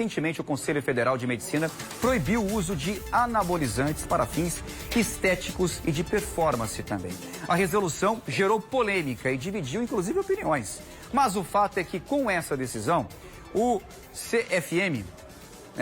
recentemente o Conselho Federal de Medicina proibiu o uso de anabolizantes para fins estéticos e de performance também. A resolução gerou polêmica e dividiu inclusive opiniões. Mas o fato é que com essa decisão, o CFM,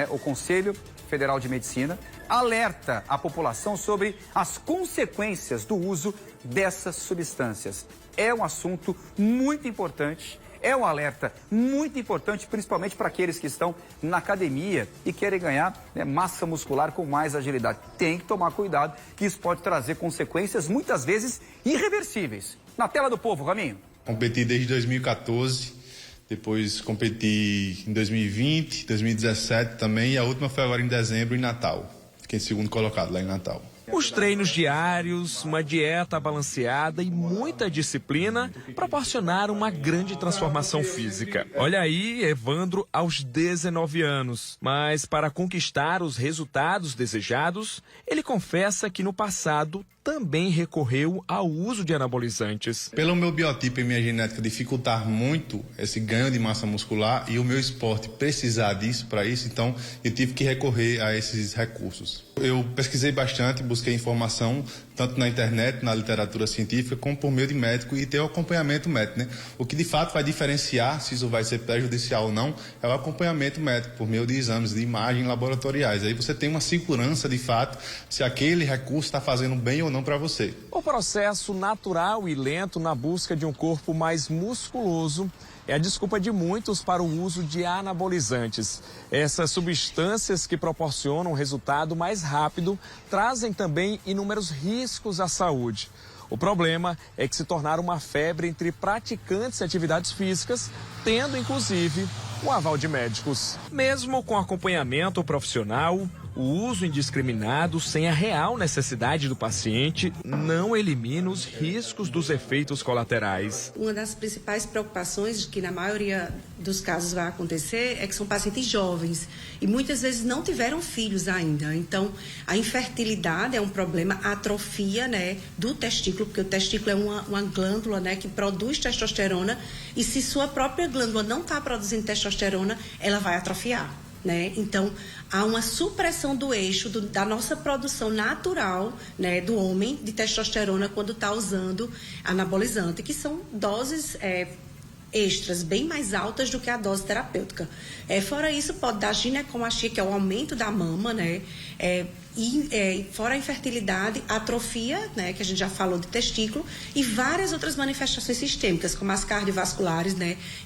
o Conselho Federal de Medicina, alerta a população sobre as consequências do uso dessas substâncias. É um assunto muito importante, é um alerta muito importante, principalmente para aqueles que estão na academia e querem ganhar massa muscular com mais agilidade. Tem que tomar cuidado, que isso pode trazer consequências muitas vezes irreversíveis. Na tela do povo, Raminho. Competi desde 2014. Depois competi em 2020, 2017 também, e a última foi agora em dezembro, em Natal. Fiquei em segundo colocado lá em Natal. Os treinos diários, uma dieta balanceada e muita disciplina proporcionaram uma grande transformação física. Olha aí, Evandro aos 19 anos. Mas para conquistar os resultados desejados, ele confessa que no passado também recorreu ao uso de anabolizantes. Pelo meu biotipo e minha genética dificultar muito esse ganho de massa muscular e o meu esporte precisar disso para isso, então eu tive que recorrer a esses recursos. Eu pesquisei bastante, busquei informação tanto na internet, na literatura científica, como por meio de médico e ter o acompanhamento médico, né? O que de fato vai diferenciar se isso vai ser prejudicial ou não é o acompanhamento médico por meio de exames de imagem laboratoriais. Aí você tem uma segurança de fato se aquele recurso está fazendo bem ou não para você. O processo natural e lento na busca de um corpo mais musculoso é a desculpa de muitos para o uso de anabolizantes. Essas substâncias que proporcionam um resultado mais rápido trazem também inúmeros riscos à saúde. O problema é que se tornaram uma febre entre praticantes de atividades físicas, tendo inclusive o aval de médicos. Mesmo com acompanhamento profissional, o uso indiscriminado sem a real necessidade do paciente não elimina os riscos dos efeitos colaterais. Uma das principais preocupações que na maioria dos casos vai acontecer é que são pacientes jovens e muitas vezes não tiveram filhos ainda. Então, a infertilidade é um problema, a atrofia, do testículo, porque o testículo é uma glândula, que produz testosterona e se sua própria glândula não está produzindo testosterona, ela vai atrofiar. Então, há uma supressão do eixo da nossa produção natural, do homem de testosterona quando está usando anabolizante, que são doses extras, bem mais altas do que a dose terapêutica. Fora isso, pode dar ginecomastia, que é o aumento da mama, e fora a infertilidade, atrofia, que a gente já falou de testículo, e várias outras manifestações sistêmicas, como as cardiovasculares,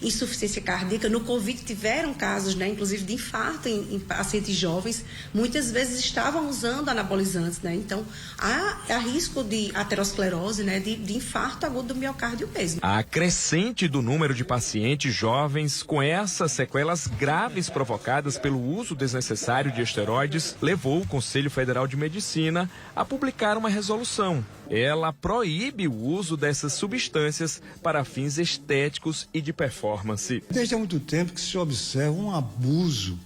insuficiência cardíaca. No Covid tiveram casos, inclusive de infarto em pacientes jovens, muitas vezes estavam usando anabolizantes, Então, há risco de aterosclerose, de infarto agudo do miocárdio mesmo. A crescente do número de pacientes jovens com essas sequelas graves provocadas pelo uso desnecessário de esteroides levou o Conselho Federal de Medicina a publicar uma resolução. Ela proíbe o uso dessas substâncias para fins estéticos e de performance. Desde há muito tempo que se observa um abuso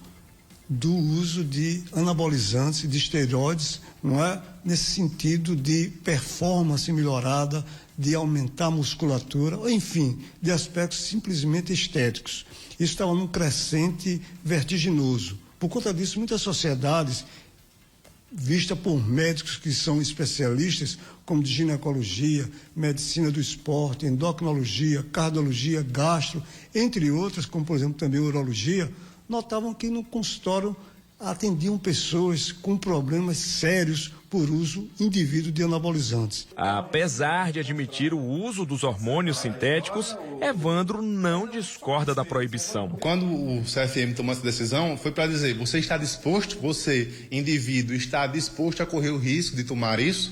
do uso de anabolizantes e de esteroides, nesse sentido de performance melhorada, de aumentar a musculatura, enfim, de aspectos simplesmente estéticos. Isso estava num crescente vertiginoso. Por conta disso, muitas sociedades, vistas por médicos que são especialistas, como de ginecologia, medicina do esporte, endocrinologia, cardiologia, gastro, entre outras, como por exemplo também urologia, notavam que no consultório atendiam pessoas com problemas sérios por uso indevido de anabolizantes. Apesar de admitir o uso dos hormônios sintéticos, Evandro não discorda da proibição. Quando o CFM tomou essa decisão, foi para dizer, você está disposto, você, indivíduo, está disposto a correr o risco de tomar isso?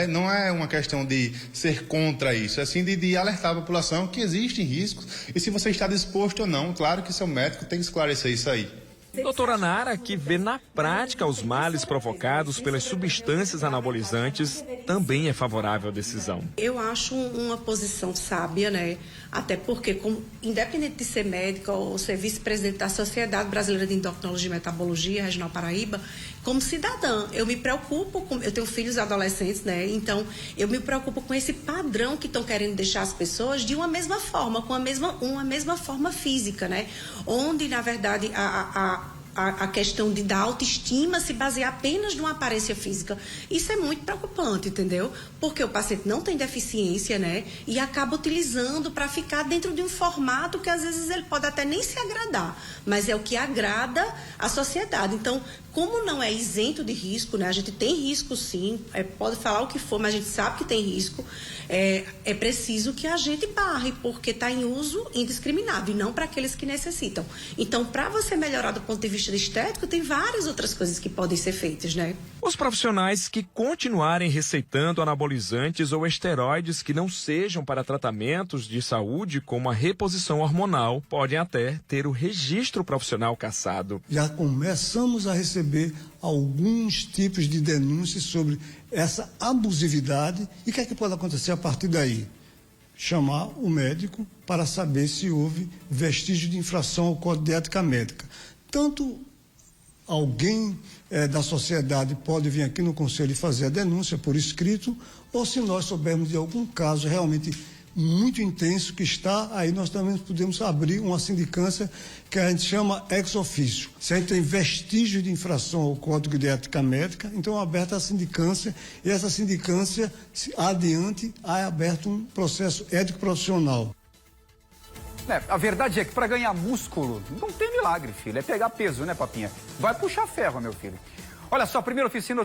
Não é uma questão de ser contra isso, é sim de alertar a população que existem riscos e se você está disposto ou não, claro que seu médico tem que esclarecer isso aí. Doutora Nara, que vê na prática os males provocados pelas substâncias anabolizantes, também é favorável à decisão. Eu acho uma posição sábia, Até porque, independente de ser médica ou ser vice-presidente da Sociedade Brasileira de Endocrinologia e Metabologia, Regional Paraíba, como cidadã, eu me preocupo eu tenho filhos adolescentes, Então, eu me preocupo com esse padrão que estão querendo deixar as pessoas de uma mesma forma, com uma mesma forma física, Onde, na verdade, a questão da autoestima se basear apenas numa aparência física. Isso é muito preocupante, entendeu? Porque o paciente não tem deficiência, né? E acaba utilizando para ficar dentro de um formato que às vezes ele pode até nem se agradar, mas é o que agrada a sociedade. Então, como não é isento de risco, né? A gente tem risco sim, pode falar o que for, mas a gente sabe que tem risco. É preciso que a gente barre, porque está em uso indiscriminado e não para aqueles que necessitam. Então, para você melhorar do ponto de vista estético, tem várias outras coisas que podem ser feitas, né? Os profissionais que continuarem receitando anabolizantes ou esteroides que não sejam para tratamentos de saúde, como a reposição hormonal, podem até ter o registro profissional cassado. Já começamos a receber alguns tipos de denúncias sobre essa abusividade e o que é que pode acontecer a partir daí? Chamar o médico para saber se houve vestígio de infração ao Código de Ética Médica. Tanto alguém da sociedade pode vir aqui no Conselho e fazer a denúncia por escrito, ou se nós soubermos de algum caso realmente muito intenso que está aí, nós também podemos abrir uma sindicância que a gente chama ex officio. Se a gente tem vestígio de infração ao Código de Ética Médica, então é aberta a sindicância, e essa sindicância, adiante, é aberto um processo ético profissional. A verdade é que para ganhar músculo, não tem milagre, filho. É pegar peso, né, papinha? Vai puxar ferro, meu filho. Olha só, primeira oficina